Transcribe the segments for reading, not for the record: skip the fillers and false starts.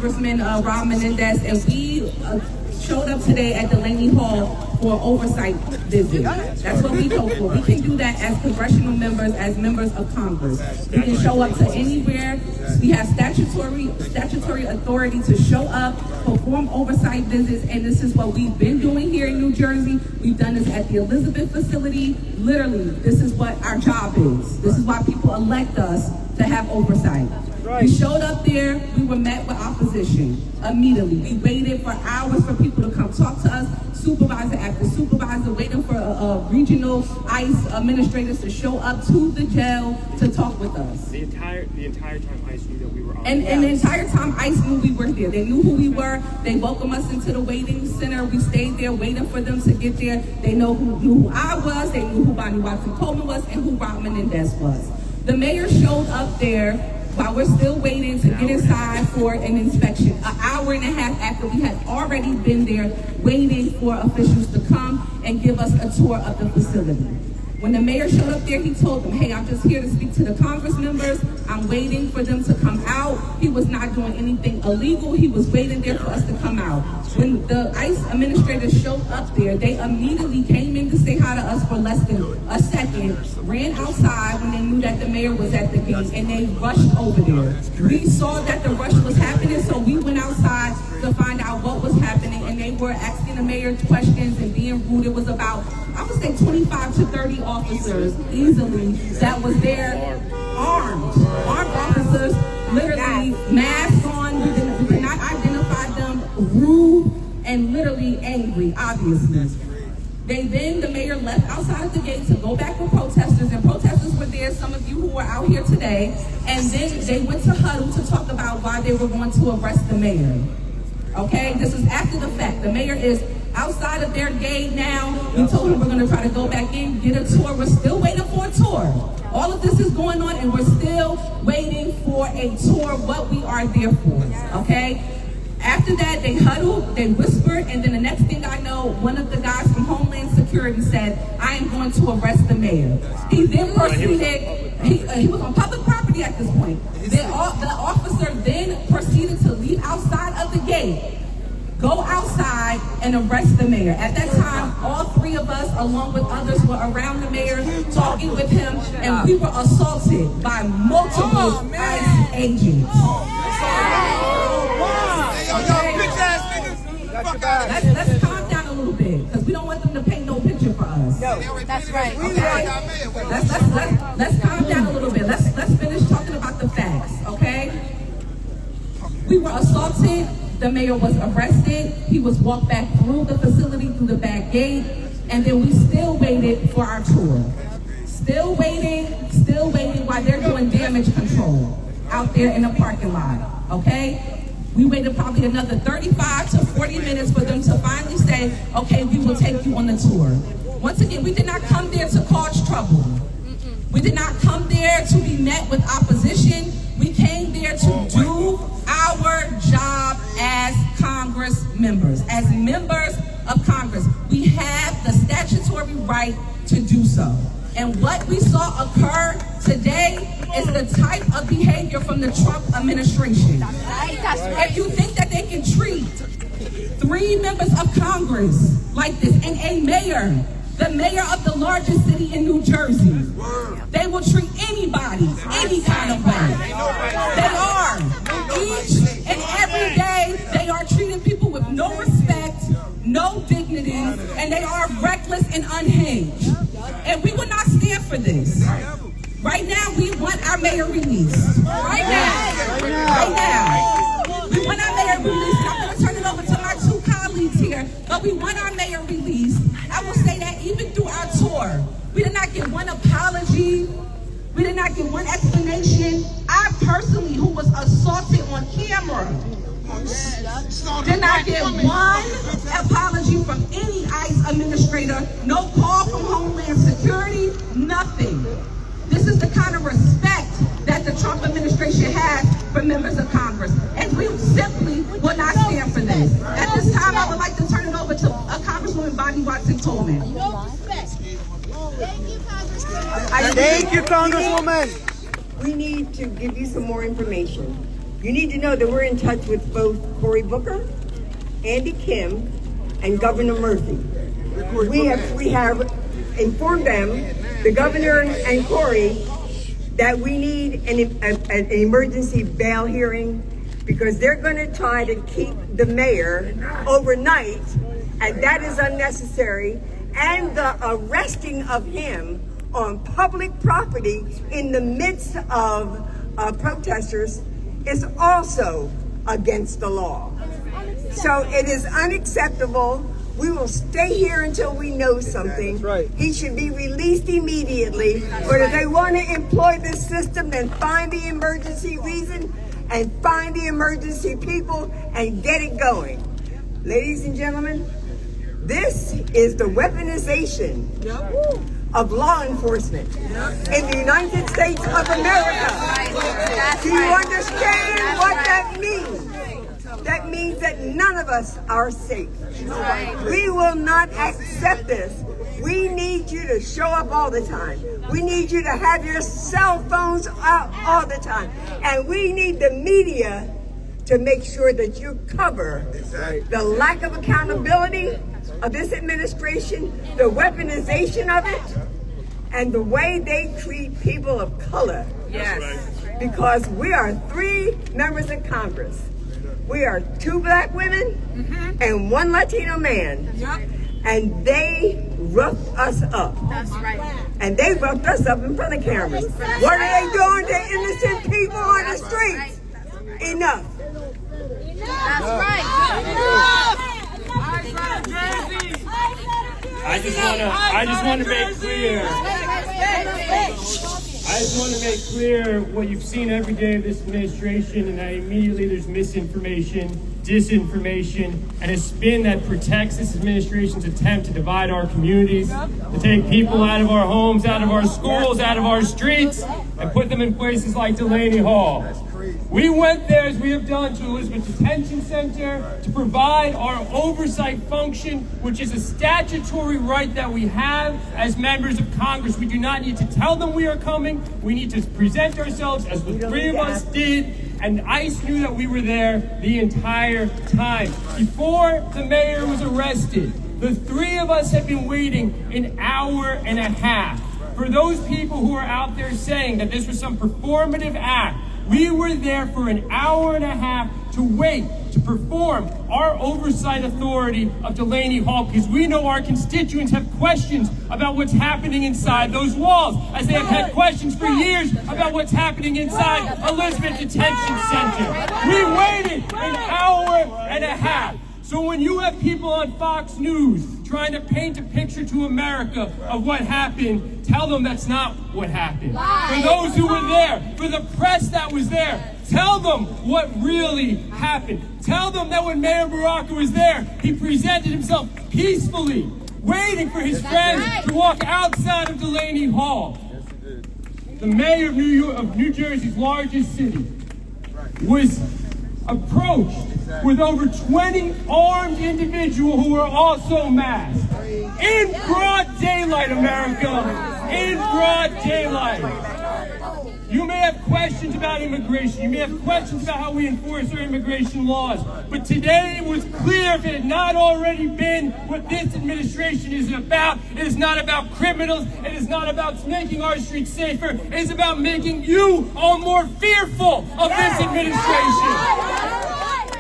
Congressman Menendez, and we showed up today at Delaney Hall for an oversight visit. That's what we go for. We can do that as congressional members, as members of Congress. We can show up to anywhere. We have statutory authority to show up, perform oversight visits, and this is what we've been doing here in New Jersey. We've done this at the Elizabeth facility. Literally, this is what our job is. This is why people elect us to have oversight. We showed up there, we were met with opposition immediately. We waited for hours for people to come talk to us, supervisor after supervisor, waiting for regional ICE administrators to show up to the jail to talk with us. The entire time ICE knew that we were on. And the entire time ICE knew we were there. They knew who we were. They welcomed us into the waiting center. We stayed there waiting for them to get there. They knew who I was. They knew who Waton-Coleman was and who Menendez was. The mayor showed up there while we're still waiting to get inside for an inspection, an hour and a half after we had already been there waiting for officials to come and give us a tour of the facility. When the mayor showed up there, he told them, hey, I'm just here to speak to the Congress members. I'm waiting for them to come out. He was not doing anything illegal. He was waiting there for us to come out. When the ICE administrators showed up there, they immediately came in to say hi to us for less than a second, ran outside when they knew that the mayor was at the gate, and they rushed over there. We saw that the rush was happening, so we went outside to find out what was happening, and they were asking the mayor questions and being rude. It was about, I would say, 25 to 30 officers easily that was there, armed officers, literally masks on. We did not identify them, rude and literally angry, obviously. The mayor left outside of the gate to go back with protesters, and protesters were there, some of you who were out here today, and then they went to huddle to talk about why they were going to arrest the mayor. Okay, this is after the fact. The mayor is outside of their gate now. We told him we're going to try to go back in, get a tour. We're still waiting for a tour. All of this is going on, and we're still waiting for a tour, what we are there for, okay? After that, they huddled, they whispered, and then the next thing I know, one of the guys from Homeland Security said, I am going to arrest the mayor. He then proceeded, he was on public property at this point. The officer then proceeded to leave outside of the gate, go outside and arrest the mayor. At that time, all three of us, along with others, were around the mayor, talking with him, and we were assaulted by multiple ICE agents. Let's calm down a little bit, because we don't want them to paint no picture for us. That's right. Okay? Let's calm down a little bit. Let's finish talking about the facts, okay? We were assaulted. The mayor was arrested. He was walked back through the facility, through the back gate, and then we still waited for our tour. Still waiting while they're doing damage control out there in the parking lot, okay? We waited probably another 35 to 40 minutes for them to finally say, okay, we will take you on the tour. Once again, we did not come there to cause trouble. We did not come there to be met with opposition. We came there to do our job as Congress members. As members of Congress, we have the statutory right to do so. And what we saw occur today is the type of behavior from the Trump administration. If you think that they can treat three members of Congress like this, and a mayor, the mayor of the largest city in New Jersey, they will treat anybody any kind of way. They are. Each and every day, they are treating people with no respect, no dignity, and they are reckless and unhinged. And we will not stand for this. Right now, we want our mayor released. Right now. We want our mayor released. And I'm going to turn it over to my two colleagues here, but we want our mayor released. I will say that even through our tour, we did not get one apology. We did not get one explanation. I personally, who was assaulted on camera, did not get one apology from any ICE administrator, no call from Homeland Security, nothing. This is the kind of respect that the Trump administration has for members of Congress, and we simply will not stand for this. At this time, I would like to turn it over to Congresswoman Waton-Coleman. Thank you, Congresswoman. We need to give you some more information. You need to know that we're in touch with both Cory Booker, Andy Kim, and Governor Murphy. We have informed them, the governor and Cory, that we need an emergency bail hearing because they're going to try to keep the mayor overnight, and that is unnecessary. And the arresting of him on public property in the midst of protesters is also against the law. So it is unacceptable. We will stay here until we know something. That's right. He should be released immediately. But if they want to employ this system, then find the emergency reason and find the emergency people and get it going. Ladies and gentlemen, this is the weaponization of law enforcement in the United States of America. Do you understand what that means? That means that none of us are safe. We will not accept this. We need you to show up all the time. We need you to have your cell phones out all the time. And we need the media to make sure that you cover the lack of accountability of this administration, the weaponization of it, and the way they treat people of color. Yes. Because we are 3 members of Congress. We are 2 black women and 1 Latino man. And they roughed us up. That's right. And they roughed us up in front of cameras. What are they doing to innocent people on the streets? Enough. That's right. I just want to make clear. I just want to make clear what you've seen every day of this administration, and that immediately there's misinformation, disinformation, and a spin that protects this administration's attempt to divide our communities, to take people out of our homes, out of our schools, out of our streets, and put them in places like Delaney Hall. We went there, as we have done, to Elizabeth Detention Center to provide our oversight function, which is a statutory right that we have as members of Congress. We do not need to tell them we are coming. We need to present ourselves as the 3 of us did, and ICE knew that we were there the entire time. Before the mayor was arrested, the 3 of us had been waiting an hour and a half. For those people who are out there saying that this was some performative act, we were there for an hour and a half to wait, to perform our oversight authority of Delaney Hall, because we know our constituents have questions about what's happening inside those walls, as they have had questions for years about what's happening inside Elizabeth Detention Center. We waited an hour and a half. So when you have people on Fox News trying to paint a picture to America of what happened, tell them that's not what happened. For those who were there, for the press that was there, tell them what really happened. Tell them that when Mayor Baraka was there, he presented himself peacefully, waiting for his friends to walk outside of Delaney Hall. The mayor of New Jersey's largest city was approached with over 20 armed individuals who were also masked. In broad daylight, America. In broad daylight. You may have questions about immigration. You may have questions about how we enforce our immigration laws. But today it was clear, if it had not already been, what this administration is about. It is not about criminals. It is not about making our streets safer. It is about making you all more fearful of this administration.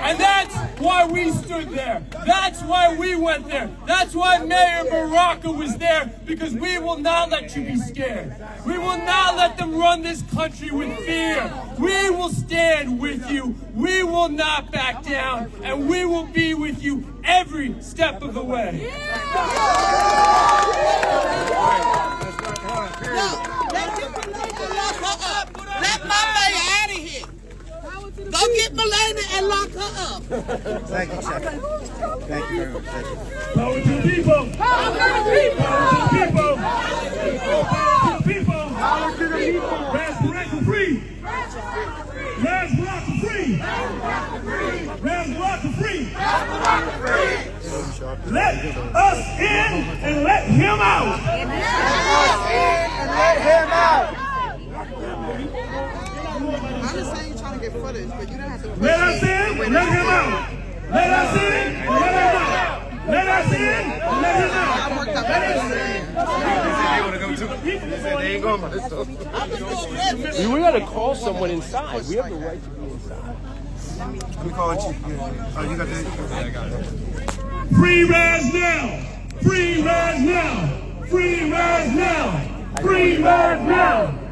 And that's why we stood there. That's why we went there. That's why Mayor Baraka was there, because we will not let you be scared. We will not let them run this country with fear. We will stand with you. We will not back down, and we will be with you every step of the way. Let my mayor out of here. Go get Melania and lock her up. Thank you, Secretary. Thank you very much. Thank you. Power to the people! Power to the people! Power to the people! People! Power to the people! Ras Baraka free! Ras Baraka free! Ras Baraka free! Let us in and let him out! Let us in and let him out! I'm just saying you're trying to get footage, but you don't have let him out. Let us in, let him out. Let us in, let him out. Let us in. They ain't going. We gotta call someone inside. We have the right to be inside. Let me call you. Oh, you got that? Yeah, I got it. Free Ras now. Free Ras now. Free Ras now. Free Ras now.